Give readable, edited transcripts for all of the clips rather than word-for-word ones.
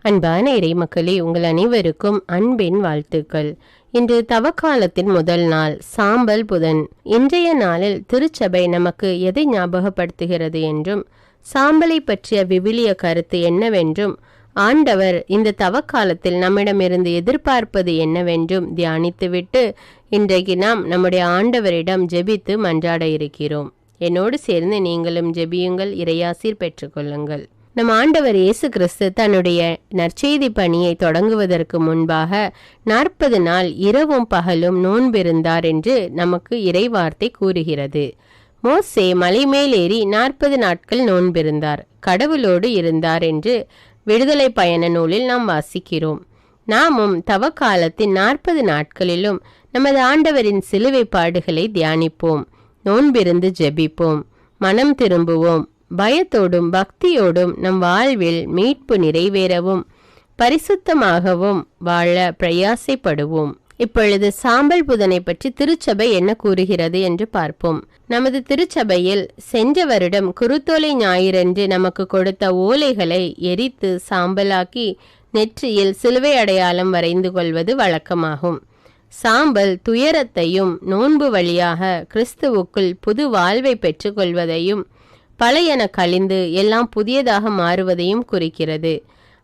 அன்பான இறைமக்களே, உங்கள் அனைவருக்கும் அன்பின் வாழ்த்துக்கள். இன்று தவக்காலத்தின் முதல் நாள், சாம்பல் புதன். இன்றைய நாளில் திருச்சபை நமக்கு எதை ஞாபகப்படுத்துகிறது என்றும், சாம்பலை பற்றிய விவிலிய கருத்து என்னவென்றும், ஆண்டவர் இந்த தவக்காலத்தில் நம்மிடமிருந்து எதிர்பார்ப்பது என்னவென்றும் தியானித்துவிட்டு இன்றைக்கு நாம் நம்முடைய ஆண்டவரிடம் ஜெபித்து மன்றாட இருக்கிறோம். என்னோடு சேர்ந்து நீங்களும் ஜெபியுங்கள், இறையாசீர் பெற்றுக்கொள்ளுங்கள். நம் ஆண்டவர் இயேசு கிறிஸ்து தன்னுடைய நற்செய்தி பணியை தொடங்குவதற்கு முன்பாக 40 நாள் இரவும் பகலும் நோன்பிருந்தார் என்று நமக்கு இறைவார்த்தை கூறுகிறது. மோசே மலை மேலேறி 40 நாட்கள் நோன்பிருந்தார், கடவுளோடு இருந்தார் என்று விடுதலை பயண நூலில் நாம் வாசிக்கிறோம். நாமும் தவக்காலத்தின் 40 நாட்களிலும் நமது ஆண்டவரின் சிலுவை பாடுகளை தியானிப்போம், நோன்பிருந்து ஜெபிப்போம், மனம் திரும்புவோம். பயத்தோடும் பக்தியோடும் நம் வாழ்வில் மீட்பு நிறைவேறவும் பரிசுத்தமாகவும் வாழ பிரயாசைப்படுவோம். இப்பொழுது சாம்பல் புதனை பற்றி திருச்சபை என்ன கூறுகிறது என்று பார்ப்போம். நமது திருச்சபையில் சென்ற வருடம் குருத்தோலை ஞாயிறன்று நமக்கு கொடுத்த ஓலைகளை எரித்து சாம்பலாக்கி நெற்றியில் சிலுவை அடையாளம் வரைந்து கொள்வது வழக்கமாகும். சாம்பல் துயரத்தையும் நோன்பு வழியாக கிறிஸ்துவுக்குள் புது வாழ்வை பெற்றுக்கொள்வதையும் பழையன கழிந்து எல்லாம் புதியதாக மாறுவதையும் குறிக்கிறது.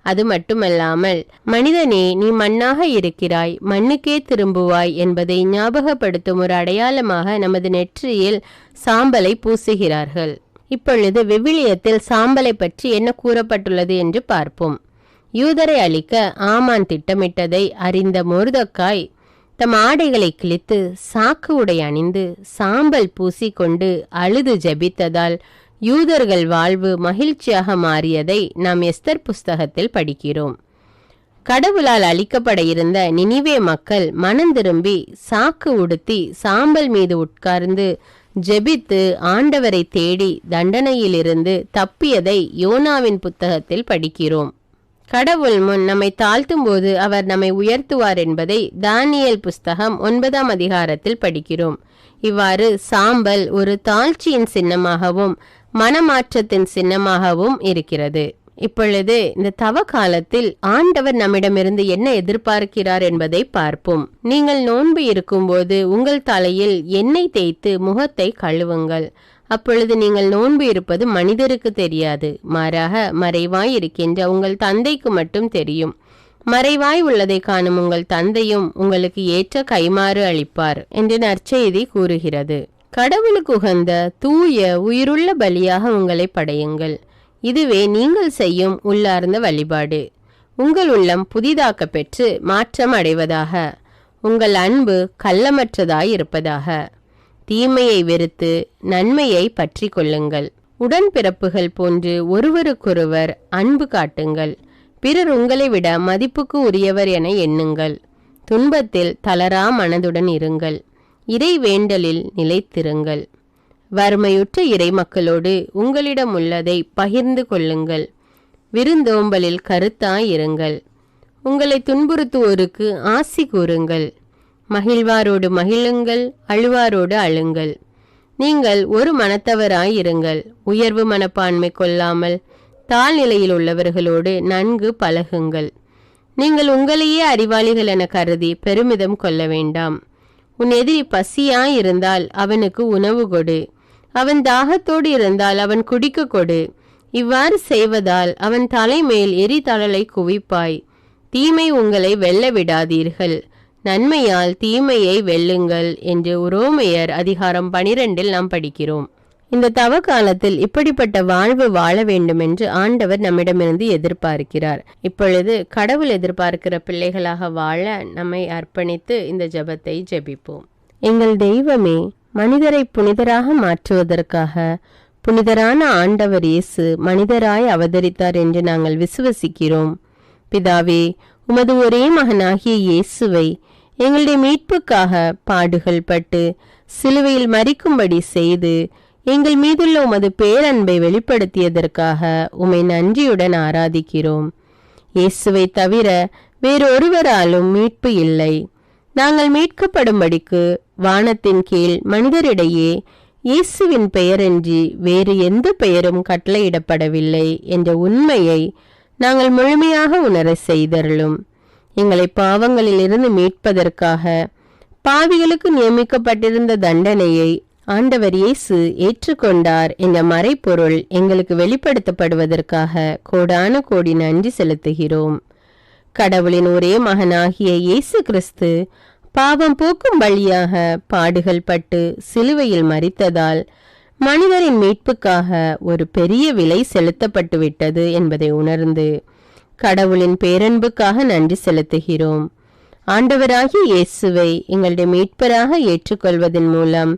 அது மட்டுமல்லாமல், மனிதனே நீ மண்ணாக இருக்கிறாய், மண்ணுக்கே திரும்புவாய் என்பதை ஞாபகப்படுத்தும் ஒரு அடையாளமாக நமது நெற்றியில் சாம்பலை பூசுகிறார்கள். இப்பொழுது விவிலியத்தில் சாம்பலை பற்றி என்ன கூறப்பட்டுள்ளது என்று பார்ப்போம். யூதரை அழிக்க ஆமான் திட்டமிட்டதை அறிந்த மொர்தெக்காய் தம் ஆடைகளை கிழித்து சாக்கு உடை அணிந்து சாம்பல் பூசிக்கொண்டு அழுது ஜெபித்ததால் யூதர்கள் வாழ்வு மகிழ்ச்சியாக மாறியதை நாம் எஸ்தர் புஸ்தகத்தில் படிக்கிறோம். கடவுளால் அழிக்கப்பட இருந்த நினிவே மக்கள் மனம் திரும்பி சாக்கு உடுத்தி சாம்பல் மீது உட்கார்ந்து ஜெபித்து ஆண்டவரை தேடி தண்டனையிலிருந்து தப்பியதை யோனாவின் புத்தகத்தில் படிக்கிறோம். கடவுள் முன் நம்மை தாழ்த்தும் போது அவர் நம்மை உயர்த்துவார் என்பதை தானியேல் புஸ்தகம் 9ஆம் அதிகாரத்தில் படிக்கிறோம். இவ்வாறு சாம்பல் ஒரு தாழ்ச்சியின் சின்னமாகவும் மனமாற்றத்தின் சின்னமாகவும் இருக்கிறது. இப்பொழுது இந்த தவ காலத்தில் ஆண்டவர் நம்மிடமிருந்து என்ன எதிர்பார்க்கிறார் என்பதை பார்ப்போம். நீங்கள் நோன்பு இருக்கும்போது உங்கள் தலையில் எண்ணெய் தேய்த்து முகத்தை கழுவுங்கள். அப்பொழுது நீங்கள் நோன்பு இருப்பது மனிதருக்கு தெரியாது, மாறாக மறைவாய் இருக்கின்ற உங்கள் தந்தைக்கு மட்டும் தெரியும். மறைவாய் உள்ளதை காணும் உங்கள் தந்தையும் உங்களுக்கு ஏற்ற கைமாறு அளிப்பார் என்று நற்செய்தி கூறுகிறது. கடவுளுக்கு உகந்த தூய உயிருள்ள பலியாக உங்களை படையுங்கள். இதுவே நீங்கள் செய்யும் உள்ளார்ந்த வழிபாடு. உங்கள் உள்ளம் புதிதாக்க பெற்று மாற்றம் அடைவதாக. உங்கள் அன்பு கள்ளமற்றதாய் இருப்பதாக. தீமையை வெறுத்து நன்மையை பற்றி கொள்ளுங்கள். உடன்பிறப்புகள் போன்று ஒருவருக்கொருவர் அன்பு காட்டுங்கள். பிறர் உங்களை விட மதிப்புக்கு உரியவர் என எண்ணுங்கள். துன்பத்தில் தளரா மனதுடன் இருங்கள். இறை வேண்டலில் நிலைத்திருங்கள். வறுமையுற்ற இறை மக்களோடு உங்களிடம் உள்ளதை பகிர்ந்து கொள்ளுங்கள். விருந்தோம்பலில் கருத்தாயிருங்கள். உங்களை துன்புறுத்துவோருக்கு ஆசி கூறுங்கள். மகிழ்வாரோடு மகிழுங்கள், அழுவாரோடு அழுங்கள். நீங்கள் ஒரு மனத்தவராயிருங்கள். உயர்வு மனப்பான்மை கொள்ளாமல் தாழ்நிலையில் உள்ளவர்களோடு நன்கு பழகுங்கள். நீங்கள் உங்களையே அறிவாளிகள் என கருதி பெருமிதம் கொள்ள வேண்டாம். உன் எதிரி பசியாயிருந்தால் அவனுக்கு உணவு கொடு. அவன் தாகத்தோடு இருந்தால் அவன் குடிக்க கொடு. இவ்வாறு செய்வதால் அவன் தலைமேல் எரிதழலை குவிப்பாய். தீமை உங்களை வெல்ல விடாதீர்கள், நன்மையால் தீமையை வெல்லுங்கள் என்று உரோமையர் அதிகாரம் 12 நாம் படிக்கிறோம். இந்த தவ காலத்தில் இப்படிப்பட்ட வாழ்வு வாழ வேண்டும் என்று ஆண்டவர் நம்மிடமிருந்து எதிர்பார்க்கிறார். இப்பொழுது கடவுள் எதிர்பார்க்கிற பிள்ளைகளாக வாழ நம்மை அர்ப்பணித்து இந்த ஜெபத்தை ஜெபிப்போம். எங்கள் தெய்வமே, மனிதரை புனிதராக மாற்றுவதற்காக புனிதரான ஆண்டவர் இயேசு மனிதராய் அவதரித்தார் என்று நாங்கள் விசுவசிக்கிறோம். பிதாவே, உமது ஒரே மகனாகிய இயேசுவை எங்களுடைய மீட்புக்காக பாடுகள் பட்டு சிலுவையில் மரிக்கும்படி செய்து எங்கள் மீதுள்ள உமது பேரன்பை வெளிப்படுத்தியதற்காக உம்மை நன்றியுடன் ஆராதிக்கிறோம். இயேசுவை தவிர வேறொருவராலும் மீட்பு இல்லை. நாங்கள் மீட்கப்படும்படிக்கு வானத்தின் கீழ் மனிதரிடையே இயேசுவின் பெயரன்றி வேறு எந்த பெயரும் கட்டளையிடப்படவில்லை என்ற உண்மையை நாங்கள் முழுமையாக உணர செய்தருளும். எங்களை பாவங்களிலிருந்து மீட்பதற்காக பாவிகளுக்கு நியமிக்கப்பட்டிருந்த தண்டனையை ஆண்டவர் இயேசு ஏற்றுக்கொண்டார் என்ற மறைப்பொருள் எங்களுக்கு வெளிப்படுத்தப்படுவதற்காக கோடான கோடி நன்றி செலுத்துகிறோம். கடவுளின் ஒரே மகனாகிய இயேசு கிறிஸ்து பாவம் போக்கும் வழியாக பாடுகள் பட்டு சிலுவையில் மரித்ததால் மனிதரின் மீட்புக்காக ஒரு பெரிய விலை செலுத்தப்பட்டு விட்டது என்பதை உணர்ந்து கடவுளின் பேரன்புக்காக நன்றி செலுத்துகிறோம். ஆண்டவராகிய இயேசுவை எங்களுடைய மீட்பராக ஏற்றுக்கொள்வதன் மூலம்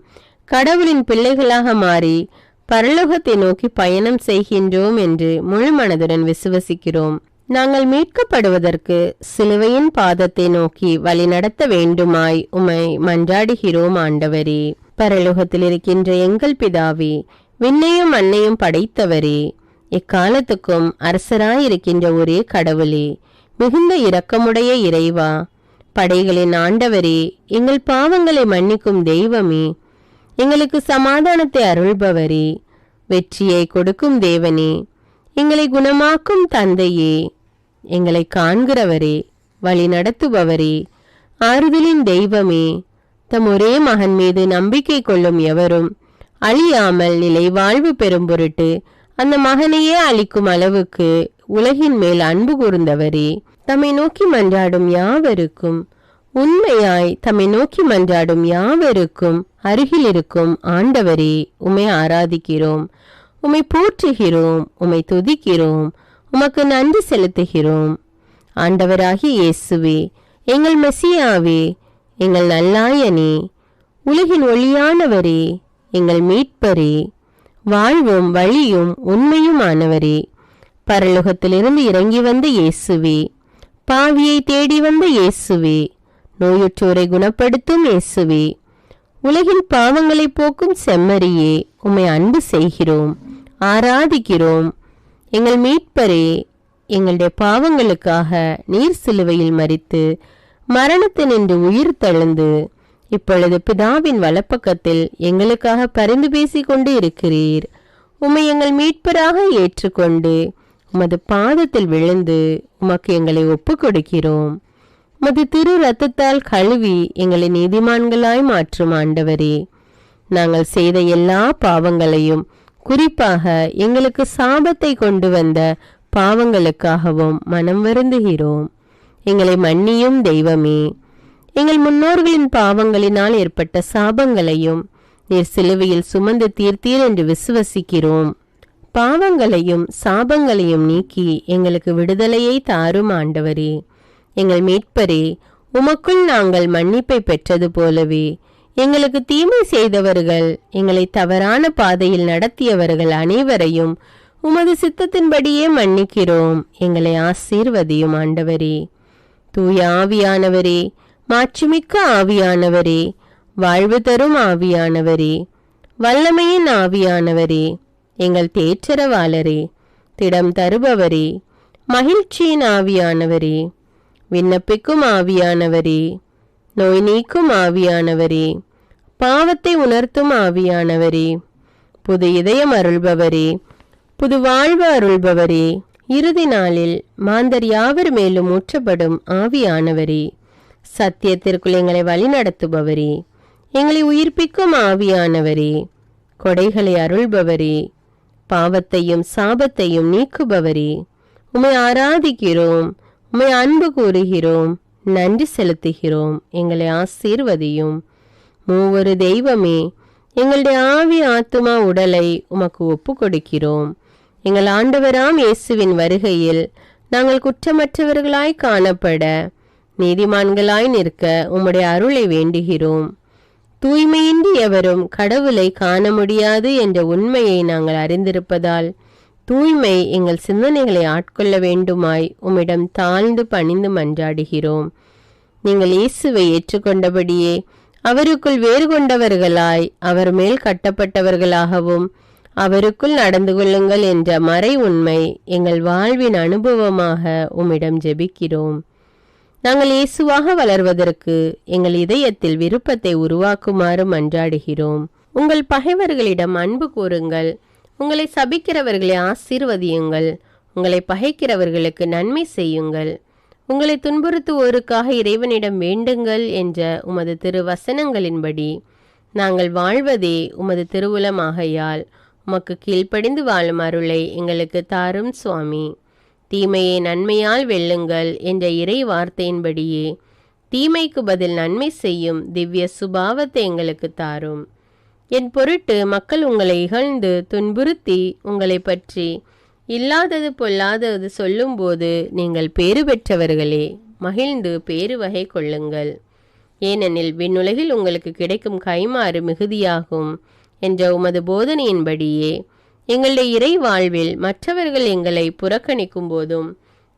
கடவுளின் பிள்ளைகளாக மாறி பரலோகத்தை நோக்கி பயணம் செய்கின்றோம் என்று முழு மனதுடன் விசுவசிக்கிறோம். நாங்கள் மீட்கப்படுவதற்கு சிலுவையின் பாதத்தை நோக்கி வழி நடத்த வேண்டுமாய் உம்மை மன்றாடுகிறோம். ஆண்டவரே, பரலோகத்தில் இருக்கின்ற எங்கள் பிதாவே, விண்ணையும் மண்ணையும் படைத்தவரே, எக்காலத்துக்கும் அரசராயிருக்கின்ற ஒரே கடவுளே, மிகுந்த இரக்கமுடைய இறைவா, படைகளின் ஆண்டவரே, எங்கள் பாவங்களை மன்னிக்கும் தெய்வமே, எங்களுக்கு சமாதானத்தை அருள்பவரே, வெற்றியை கொடுக்கும் தேவனே, எங்களை குணமாக்கும் தந்தையே, எங்களை காண்கிறவரே, வழி நடத்துபவரே, ஆறுதலின் தெய்வமே, தம் ஒரே மகன் மீது நம்பிக்கை கொள்ளும் எவரும் அழியாமல் நிலை வாழ்வு பெறும் பொருட்டு அந்த மகனையே அளிக்கும் அளவுக்கு உலகின் மேல் அன்பு கூர்ந்தவரே, தம்மை நோக்கி மன்றாடும் யாவருக்கும், உண்மையாய் தம்மை நோக்கி மன்றாடும் யாவருக்கும் அருகில் இருக்கும் ஆண்டவரே, உம்மை ஆராதிக்கிறோம், உம்மை போற்றுகிறோம், உம்மை துதிக்கிறோம், உமக்கு நன்றி செலுத்துகிறோம். ஆண்டவராகிய இயேசுவே, எங்கள் மெசியாவே, எங்கள் நல்லாயனே, உலகின் ஒளியானவரே, எங்கள் மீட்பரே, வாழ்வும் வழியும் உண்மையுமானவரே, பரலோகத்திலிருந்து இறங்கி வந்த இயேசுவே, பாவியை தேடி வந்த இயேசுவே, நோயுற்றோரை குணப்படுத்தும் இயேசுவே, உலகின் பாவங்களை போக்கும் செம்மறியே, உம்மை அன்பு செய்கிறோம், ஆராதிக்கிறோம். எங்கள் மீட்பரே, எங்களுடைய பாவங்களுக்காக நீர் சிலுவையில் மரித்து மரணத்தினின்று உயிர் தழுந்து இப்பொழுது பிதாவின் வலப்பக்கத்தில் எங்களுக்காக பரிந்து பேசிக் கொண்டு இருக்கிறீர். உம்மை எங்கள் மீட்பராக ஏற்றுக்கொண்டு உமது பாதத்தில் விழுந்து உமக்கு எங்களை ஒப்பு கொடுக்கிறோம். உமது திரு இரத்தத்தால் கழுவி எங்களை நீதிமான்களாய் மாற்றும் ஆண்டவரே, நாங்கள் செய்த எல்லா பாவங்களையும், குறிப்பாக எங்களுக்கு சாபத்தை கொண்டு வந்த பாவங்களுக்காகவும் மனம் வருந்துகிறோம். எங்களை மன்னியும் தெய்வமே, எங்கள் முன்னோர்களின் பாவங்களினால் ஏற்பட்ட சாபங்களையும் நீர் சிலுவையில் சுமந்து தீர்த்தீர் என்று விசுவசிக்கிறோம். பாவங்களையும் சாபங்களையும் நீக்கி எங்களுக்கு விடுதலையை தாரும் ஆண்டவரே, எங்கள் மீட்பரே, உமக்குள் நாங்கள் மன்னிப்பை பெற்றது போலவே எங்களுக்கு தீமை செய்தவர்கள், எங்களை தவறான பாதையில் நடத்தியவர்கள் அனைவரையும் உமது சித்தத்தின்படியே மன்னிக்கிறோம். எங்களை ஆசீர்வதியும் ஆண்டவரே. தூய ஆவியானவரே, மாட்சிமிக்க ஆவியானவரே, வாழ்வு தரும் ஆவியானவரே, வல்லமையின் ஆவியானவரே, எங்கள் தேற்றரவாளரே, திடம் தருபவரே, மகிழ்ச்சியின் ஆவியானவரே, விண்ணப்பிக்கும் ஆவியானவரே, நோய் நீக்கும் ஆவியானவரே, பாவத்தை உணர்த்தும் ஆவியானவரே, புது இதயம் அருள்பவரே, புது வாழ்வு அருள்பவரே, இறுதி நாளில் மாந்தர் யாவர் மேலும் ஊற்றப்படும் ஆவியானவரே, சத்தியத்திற்குள் எங்களை வழி நடத்துபவரே, எங்களை உயிர்ப்பிக்கும் ஆவியானவரே, கொடைகளை அருள்பவரே, பாவத்தையும் சாபத்தையும் நீக்குபவரே, உம்மை ஆராதிக்கிறோம், உம்மை அன்பு கூறுகிறோம், நன்றி செலுத்துகிறோம். எங்களை ஆசீர்வதியும். மூவொரு தெய்வமே, எங்களுடைய ஆவி ஆத்துமா உடலை உமக்கு ஒப்பு கொடுக்கிறோம். எங்கள் ஆண்டவராம் இயேசுவின் வருகையில் நாங்கள் குற்றமற்றவர்களாய் காணப்பட, நீதிமான்களாய் நிற்க உம்முடைய அருளை வேண்டுகிறோம். தூய்மையின்றி எவரும் கடவுளை காண முடியாது என்ற உண்மையை நாங்கள் அறிந்திருப்பதால் தூய்மை எங்கள் சிந்தனைகளை ஆட்கொள்ள வேண்டுமாய் உம்மிடம் தாழ்ந்து பணிந்து மன்றாடுகிறோம். நீங்கள் இயேசுவை ஏற்றுக்கொண்டபடியே அவருக்குள் வேறு கொண்டவர்களாய் அவர் மேல் கட்டப்பட்டவர்களாகவும் அவருக்குள் நடந்து கொள்ளுங்கள் என்ற மறை உண்மை எங்கள் வாழ்வின் அனுபவமாக உம்மிடம் ஜெபிக்கிறோம். நாங்கள் இயேசுவாக வளர்வதற்கு எங்கள் இதயத்தில் விருப்பத்தை உருவாக்குமாறு மன்றாடுகிறோம். உங்கள் பகைவர்களிடம் அன்பு கூறுங்கள், உங்களை சபிக்கிறவர்களை ஆசீர்வதியுங்கள், உங்களை பகைக்கிறவர்களுக்கு நன்மை செய்யுங்கள், உங்களை துன்புறுத்துவோருக்காக இறைவனிடம் வேண்டுங்கள் என்ற உமது திருவசனங்களின்படி நாங்கள் வாழ்வதே உமது திருவுளமாகையால் உமக்கு கீழ்ப்படிந்து வாழும் அருளை எங்களுக்கு தாரும் சுவாமி. தீமையை நன்மையால் வெல்லுங்கள் என்ற இறை வார்த்தையின்படியே தீமைக்கு பதில் நன்மை செய்யும் திவ்ய சுபாவத்தை எங்களுக்கு தாரும். என் பொருட்டு மக்கள் உங்களை இகழ்ந்து துன்புறுத்தி உங்களை பற்றி இல்லாதது பொல்லாதது சொல்லும்போது நீங்கள் பேறு பெற்றவர்களே, மகிழ்ந்து பேறு வகை கொள்ளுங்கள். ஏனெனில் விண்ணுலகில் உங்களுக்கு கிடைக்கும் கைமாறு மிகுதியாகும் என்ற உமது போதனையின்படியே எங்களுடைய இறை வாழ்வில் மற்றவர்கள் எங்களை புறக்கணிக்கும் போதும்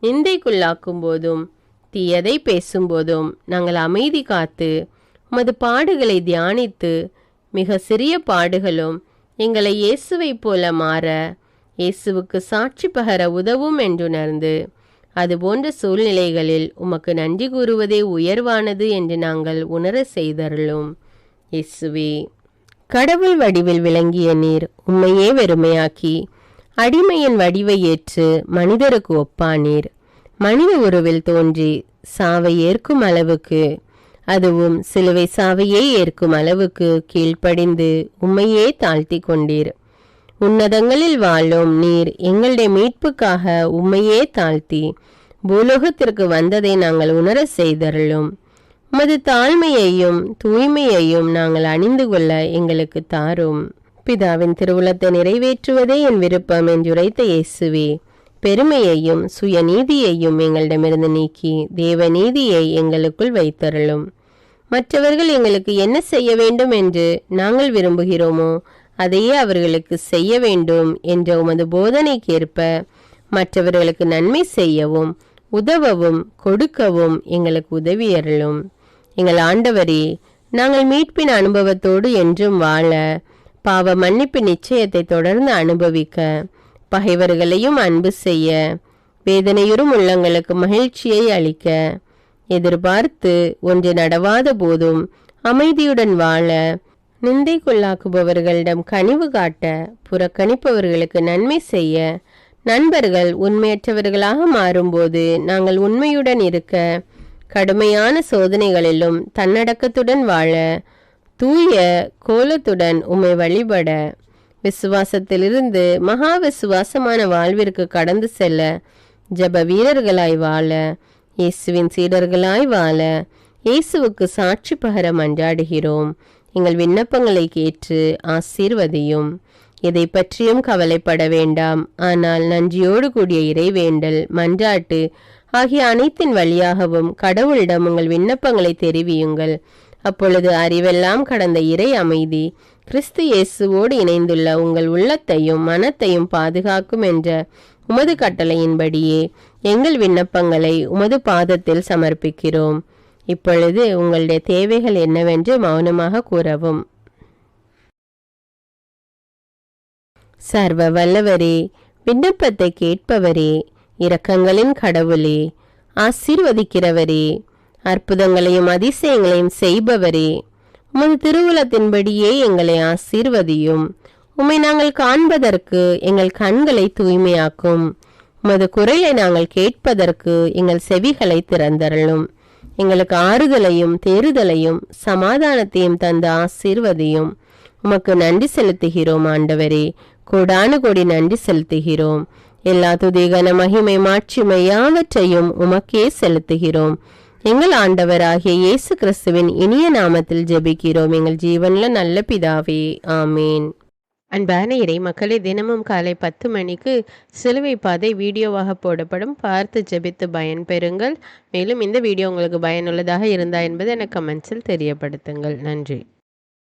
நிந்தைக்குள்ளாக்கும் போதும் தீயதை பேசும்போதும் நாங்கள் அமைதி காத்து உமது பாடுகளை தியானித்து மிக சிறிய பாடுகளும் எங்களை இயேசுவை போல மாற இயேசுவுக்கு சாட்சி பகர உதவும் என்றுணர்ந்து அதுபோன்ற சூழ்நிலைகளில் உமக்கு நன்றி கூறுவதே உயர்வானது என்று நாங்கள் உணர செய்தருளும். இயேசுவே, கடவுள் வடிவில் விளங்கிய நீர் உம்மையே வெறுமையாக்கி அடிமையின் வடிவை ஏற்று மனிதருக்கு ஒப்பானீர். மனித உருவில் தோன்றி சாவை ஏற்கும் அளவுக்கு, அதுவும் சிலுவை சாவையே ஏற்கும் அளவுக்கு கீழ்ப்படிந்து உம்மையே தாழ்த்தி கொண்டீர். உன்னதங்களில் வாழும் நீர் எங்களுடைய மீட்புக்காக உம்மையே தாழ்த்தி பூலோகத்திற்கு வந்ததை நாங்கள் உணர செய்தருளும். உமது தாழ்மையையும் தூய்மையையும் நாங்கள் அணிந்து கொள்ள எங்களுக்கு தாரும். பிதாவின் திருவுளத்தை நிறைவேற்றுவதே என் விருப்பம் என்றுரைத்த இயேசுவே, பெருமையையும் சுயநீதியையும் எங்களிடமிருந்து நீக்கி தேவநீதியை எங்களுக்குள் வைத்தருளும். மற்றவர்கள் எங்களுக்கு என்ன செய்ய வேண்டும் என்று நாங்கள் விரும்புகிறோமோ அதையே அவர்களுக்கு செய்ய வேண்டும் என்ற உமது போதனைக்கேற்ப மற்றவர்களுக்கு நன்மை செய்யவும் உதவவும் கொடுக்கவும் எங்களுக்கு உதவியருளும். எங்கள் ஆண்டவரே, நாங்கள் மீட்பின் அனுபவத்தோடு என்றும் வாழ, பாவ மன்னிப்பு நிச்சயத்தை தொடர்ந்து அனுபவிக்க, பகைவர்களையும் அன்பு செய்ய, வேதனையுறும் உள்ளங்களுக்கு மகிழ்ச்சியை அளிக்க, எதிர்பார்த்து ஒன்று நடவாத போதும் அமைதியுடன் வாழ, நிந்தைக்குள்ளாக்குபவர்களிடம் கனிவு காட்ட, புறக்கணிப்பவர்களுக்கு நன்மை செய்ய, நண்பர்கள் உண்மையற்றவர்களாக மாறும்போது நாங்கள் உண்மையுடன் இருக்க, கடுமையான சோதனைகளிலும் தன்னடக்கத்துடன் வாழ, தூய கோலத்துடன் உம்மை வழிபட, விசுவாசத்திலிருந்து மகா விசுவாசமான வாழ்விற்கு கடந்து செல்ல, ஜப வீரர்களாய் வாழ, இயேசுவின் சீடர்களாய் வாழ, இயேசுவுக்கு சாட்சி பகர மன்றாடுகிறோம். எங்கள் விண்ணப்பங்களை கேட்டு ஆசீர்வதியும். எதை பற்றியும் கவலைப்பட வேண்டாம். ஆனால் நன்றியோடு கூடிய இறைவேண்டல், மன்றாட்டு ஆகிய அனைத்தின் வழியாகவும் கடவுளிடம் உங்கள் விண்ணப்பங்களை தெரிவியுங்கள். அப்பொழுது அறிவெல்லாம் கடந்த இறை அமைதி கிறிஸ்து இயேசுவோடு இணைந்துள்ள உங்கள் உள்ளத்தையும் மனத்தையும் பாதுகாக்கும் என்ற உமது கட்டளையின்படியே எங்கள் விண்ணப்பங்களை உமது பாதத்தில் சமர்ப்பிக்கிறோம். இப்பொழுது உங்களுடைய தேவைகள் என்னவென்று மௌனமாக கூறவும். சர்வ வல்லவரே, விண்ணப்பத்தை கேட்பவரே, இரக்கங்களின் கடவுளே, ஆசீர்வதிக்கிறவரே, அற்புதங்களையும் அதிசயங்களையும் செய்பவரே, உமது திருவுளத்தின்படியே எங்களை ஆசீர்வதியும். உம்மை நாங்கள் காண்பதற்கு எங்கள் கண்களை தூய்மையாக்கும். உமது குரலை நாங்கள் கேட்பதற்கு எங்கள் செவிகளை திறந்தருளும். எங்களுக்கு ஆறுதலையும் தேறுதலையும் சமாதானத்தையும் தந்து ஆசீர்வதியும். உமக்கு நன்றி செலுத்துகிறோம் ஆண்டவரே, கோடானு கோடி நன்றி செலுத்துகிறோம். எல்லா துதிகன மகிமை மாட்சிமை யாவற்றையும் உமக்கே செலுத்துகிறோம். எங்கள் ஆண்டவராகிய இயேசு கிறிஸ்துவின் இனிய நாமத்தில் ஜெபிக்கிறோம் எங்கள் ஜீவன்ல நல்ல பிதாவே, ஆமேன். அன்பான இறை மக்களை, தினமும் காலை 10 மணிக்கு சிலுவை பாதை வீடியோவாக போடப்படும். பார்த்து ஜெபித்து பயன்பெறுங்கள். மேலும் இந்த வீடியோ உங்களுக்கு பயனுள்ளதாக இருந்தா என்பதை எனக்கு கமெண்ட்ஸில் தெரியப்படுத்துங்கள். நன்றி.